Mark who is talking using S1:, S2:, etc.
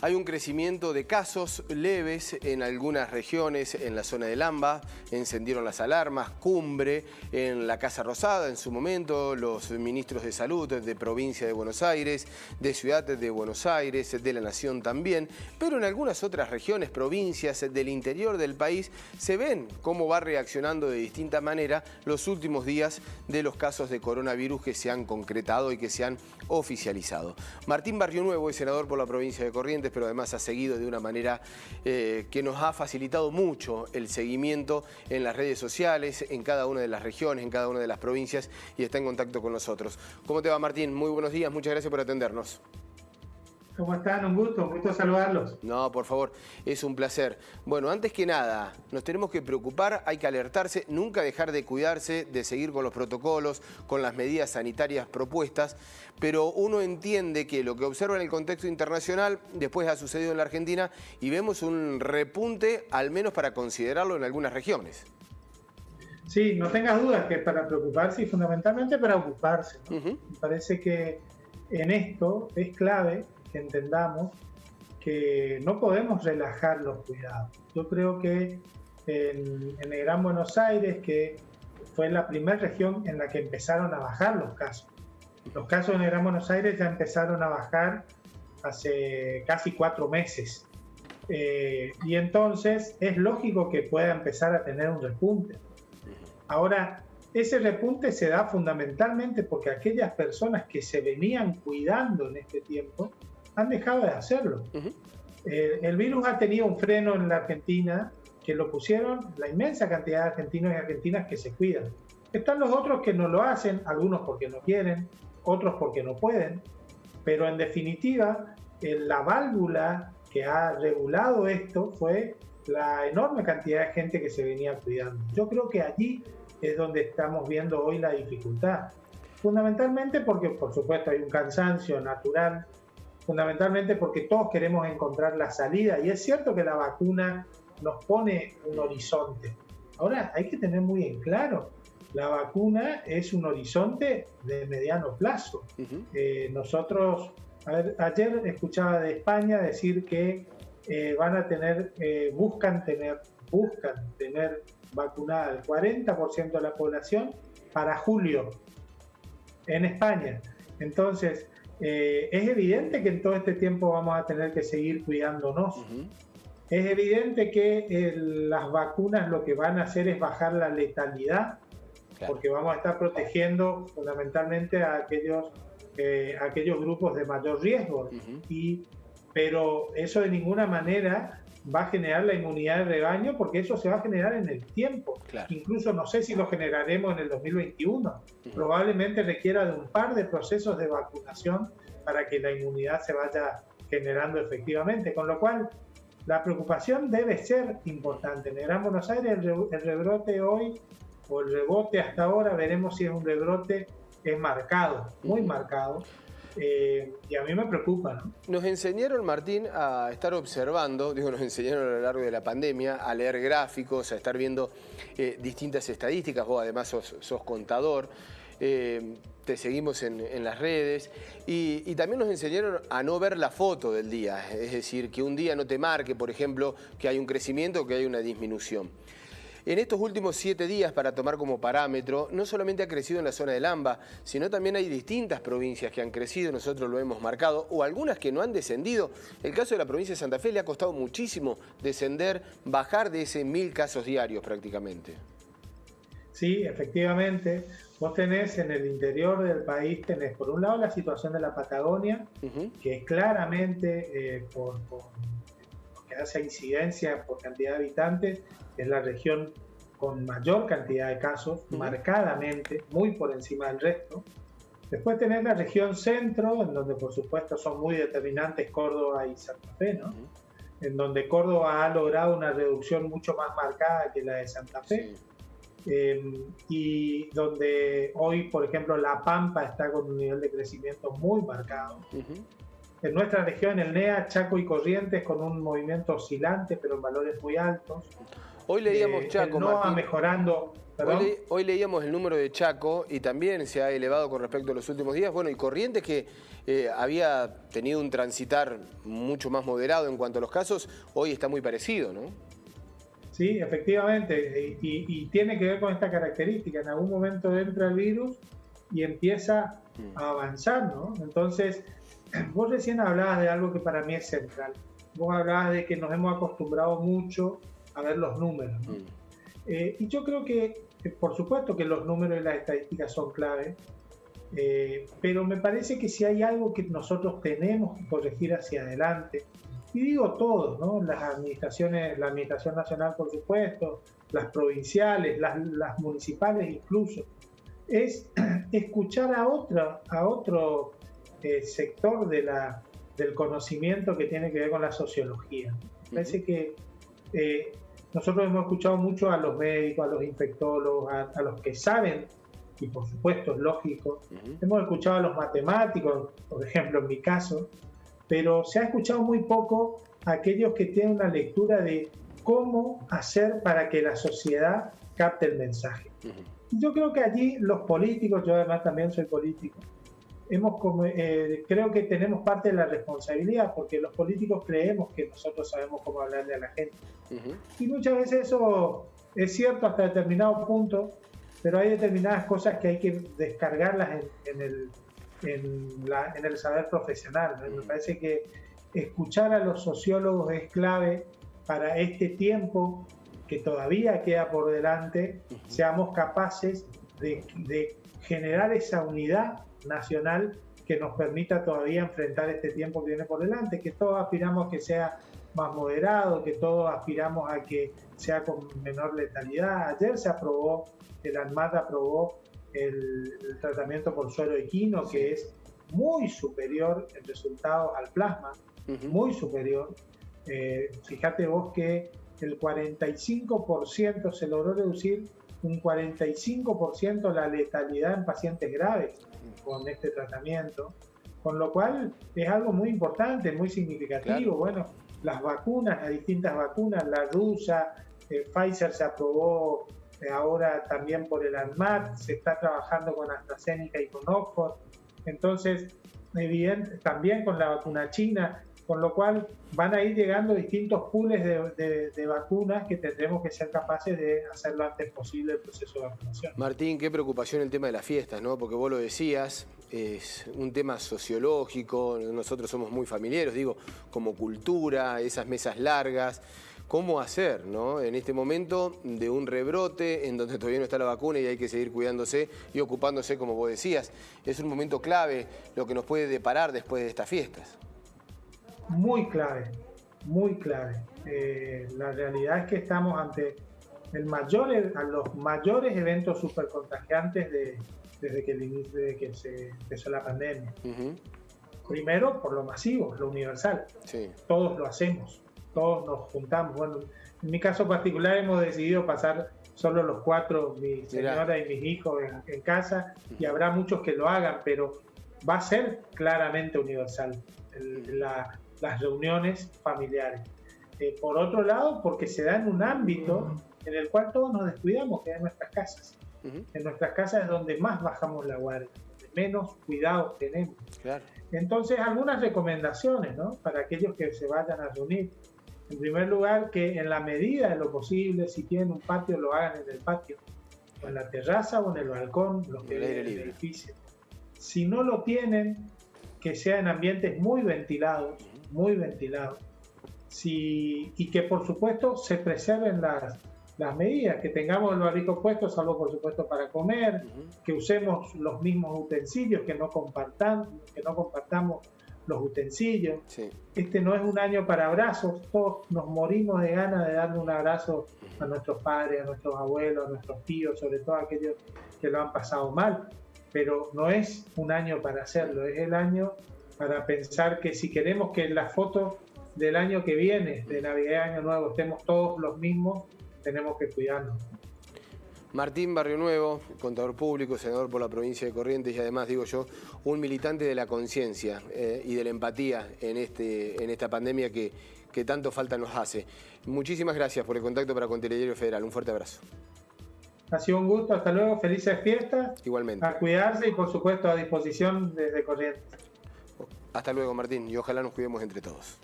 S1: Hay un crecimiento de casos leves en algunas regiones, en la zona del AMBA, encendieron las alarmas, Cumbre, en la Casa Rosada en su momento, los ministros de Salud de Provincia de Buenos Aires, de Ciudad de Buenos Aires, de la Nación también, pero en algunas otras regiones, provincias del interior del país, se ven cómo va reaccionando de distinta manera los últimos días de los casos de coronavirus que se han concretado y que se han oficializado. Martín Barrionuevo es senador por la provincia de Corrientes, pero además ha seguido de una manera que nos ha facilitado mucho el seguimiento en las redes sociales, en cada una de las regiones, en cada una de las provincias, y está en contacto con nosotros. ¿Cómo te va, Martín? Muy buenos días, muchas gracias por atendernos.
S2: ¿Cómo están? Un gusto saludarlos.
S1: No, por favor, es un placer. Bueno, antes que nada, nos tenemos que preocupar, hay que alertarse, nunca dejar de cuidarse, de seguir con los protocolos, con las medidas sanitarias propuestas, pero uno entiende que lo que observa en el contexto internacional después ha sucedido en la Argentina y vemos un repunte, al menos para considerarlo en algunas regiones.
S2: Sí, no tengas dudas que para preocuparse y fundamentalmente para ocuparse, ¿no? Me parece que en esto es clave que entendamos que no podemos relajar los cuidados. Yo creo que en el Gran Buenos Aires, que fue la primera región en la que empezaron a bajar los casos. Los casos en el Gran Buenos Aires ya empezaron a bajar hace casi 4 meses. Y entonces es lógico que pueda empezar a tener un repunte. Ahora, ese repunte se da fundamentalmente porque aquellas personas que se venían cuidando en este tiempo han dejado de hacerlo. El virus ha tenido un freno en la Argentina que lo pusieron la inmensa cantidad de argentinos y argentinas que se cuidan. Están los otros que no lo hacen, algunos porque no quieren, otros porque no pueden, pero en definitiva la válvula que ha regulado esto fue la enorme cantidad de gente que se venía cuidando. Yo creo que allí es donde estamos viendo hoy la dificultad. Fundamentalmente porque, por supuesto, hay un cansancio natural, fundamentalmente porque todos queremos encontrar la salida, y es cierto que la vacuna nos pone un horizonte. Ahora, hay que tener muy en claro, la vacuna es un horizonte de mediano plazo. Nosotros, ayer escuchaba de España decir que buscan tener vacunada el 40% de la población para julio en España. Entonces, es evidente que en todo este tiempo vamos a tener que seguir cuidándonos. Es evidente que las vacunas lo que van a hacer es bajar la letalidad, porque vamos a estar protegiendo fundamentalmente a aquellos grupos de mayor riesgo. Pero eso de ninguna manera va a generar la inmunidad de rebaño, porque eso se va a generar en el tiempo. Incluso no sé si lo generaremos en el 2021. Probablemente requiera de un par de procesos de vacunación para que la inmunidad se vaya generando efectivamente. Con lo cual, la preocupación debe ser importante. En el Gran Buenos Aires el rebrote hoy, o el rebote hasta ahora, veremos si es un rebrote marcado, muy marcado. Y a mí me preocupa, ¿no?
S1: Nos enseñaron, Martín, a estar observando, nos enseñaron a lo largo de la pandemia, a leer gráficos, a estar viendo distintas estadísticas. Vos además sos contador, te seguimos en las redes, y también nos enseñaron a no ver la foto del día, es decir, que un día no te marque, por ejemplo, que hay un crecimiento o que hay una disminución. En estos últimos 7 días, para tomar como parámetro, no solamente ha crecido en la zona del AMBA, sino también hay distintas provincias que han crecido, nosotros lo hemos marcado, o algunas que no han descendido. El caso de la provincia de Santa Fe le ha costado muchísimo descender, bajar de ese 1000 casos diarios prácticamente.
S2: Sí, efectivamente. Vos tenés en el interior del país, tenés por un lado la situación de la Patagonia, que es claramente por que hace incidencia por cantidad de habitantes, es la región con mayor cantidad de casos, marcadamente, muy por encima del resto. Después tenés la región centro, en donde por supuesto son muy determinantes Córdoba y Santa Fe, ¿no? En donde Córdoba ha logrado una reducción mucho más marcada que la de Santa Fe. Y donde hoy, por ejemplo, La Pampa está con un nivel de crecimiento muy marcado. En nuestra región, el NEA, Chaco y Corrientes, con un movimiento oscilante, pero en valores muy altos.
S1: Hoy leíamos Chaco,
S2: no
S1: Martín.
S2: mejorando.
S1: Hoy leíamos el número de Chaco y también se ha elevado con respecto a los últimos días. Bueno, y Corrientes, que había tenido un transitar mucho más moderado en cuanto a los casos, hoy está muy parecido, ¿no?
S2: Sí, efectivamente, y tiene que ver con esta característica. En algún momento entra el virus y empieza a avanzar, ¿no? Entonces, vos recién hablabas de algo que para mí es central. Vos hablabas de que nos hemos acostumbrado mucho a ver los números, ¿no? Y yo creo que, por supuesto que los números y las estadísticas son clave, pero me parece que si hay algo que nosotros tenemos que corregir hacia adelante, y digo todos, ¿no? Las administraciones, la Administración Nacional, por supuesto, las provinciales, las municipales incluso, es escuchar a otro sector del conocimiento que tiene que ver con la sociología. Me parece que nosotros hemos escuchado mucho a los médicos, a los infectólogos, a los que saben, y por supuesto es lógico. Hemos escuchado a los matemáticos, por ejemplo en mi caso, pero se ha escuchado muy poco a aquellos que tienen una lectura de cómo hacer para que la sociedad capte el mensaje. Y yo creo que allí los políticos, yo además también soy político, creo que tenemos parte de la responsabilidad, porque los políticos creemos que nosotros sabemos cómo hablarle a la gente. Y muchas veces eso es cierto hasta determinado punto, pero hay determinadas cosas que hay que descargarlas en el saber profesional, ¿no? Me parece que escuchar a los sociólogos es clave para este tiempo que todavía queda por delante, seamos capaces de generar esa unidad nacional que nos permita todavía enfrentar este tiempo que viene por delante, que todos aspiramos a que sea más moderado, que todos aspiramos a que sea con menor letalidad. Ayer se aprobó, el ANMAT aprobó el tratamiento por suero equino, que es muy superior en resultados al plasma, muy superior. Fíjate vos que el 45% se logró reducir un 45% la letalidad en pacientes graves con este tratamiento, con lo cual es algo muy importante, muy significativo. Claro. Bueno, las vacunas, las distintas vacunas, la rusa, Pfizer se aprobó ahora también por el ANMAT, se está trabajando con AstraZeneca y con Oxford, entonces evidente, también con la vacuna china, con lo cual van a ir llegando distintos pools de vacunas que tendremos que ser capaces de hacer lo antes posible el proceso de vacunación.
S1: Martín, qué preocupación el tema de las fiestas, ¿no? Porque vos lo decías, es un tema sociológico, nosotros somos muy familiares, digo, como cultura, esas mesas largas. ¿Cómo hacer, ¿no? En este momento de un rebrote en donde todavía no está la vacuna y hay que seguir cuidándose y ocupándose, como vos decías? Es un momento clave lo que nos puede deparar después de estas fiestas.
S2: Muy clave, muy clave. La realidad es que estamos ante los mayores eventos supercontagiantes desde que se empezó la pandemia. Primero, por lo masivo, lo universal. Sí. Todos lo hacemos. Todos nos juntamos. Bueno, en mi caso particular hemos decidido pasar solo los 4, mi señora y mis hijos en casa, y habrá muchos que lo hagan, pero va a ser claramente universal las reuniones familiares. Por otro lado, porque se da en un ámbito en el cual todos nos descuidamos, que es en nuestras casas. En nuestras casas es donde más bajamos la guardia, donde menos cuidados tenemos. Claro. Entonces, algunas recomendaciones, ¿no? Para aquellos que se vayan a reunir. En primer lugar, que en la medida de lo posible, si tienen un patio, lo hagan en el patio, o en la terraza o en el balcón, los que viven en el edificio. Si no lo tienen, que sea en ambientes muy ventilados, y que por supuesto se preserven las medidas, que tengamos el barbijo puesto, salvo por supuesto para comer, que usemos los mismos utensilios, que no compartamos los utensilios. Sí. Este no es un año para abrazos, todos nos morimos de ganas de darle un abrazo a nuestros padres, a nuestros abuelos, a nuestros tíos, sobre todo a aquellos que lo han pasado mal, pero no es un año para hacerlo, es el año para pensar que si queremos que las fotos del año que viene, de Navidad y Año Nuevo, estemos todos los mismos, tenemos que cuidarnos.
S1: Martín Barrio Nuevo, contador público, senador por la provincia de Corrientes y además, digo yo, un militante de la conciencia y de la empatía en esta pandemia que tanto falta nos hace. Muchísimas gracias por el contacto para con Telediario Federal. Un fuerte abrazo.
S2: Ha sido un gusto, hasta luego, felices fiestas.
S1: Igualmente.
S2: A cuidarse y por supuesto a disposición desde Corrientes.
S1: Hasta luego, Martín, y ojalá nos cuidemos entre todos.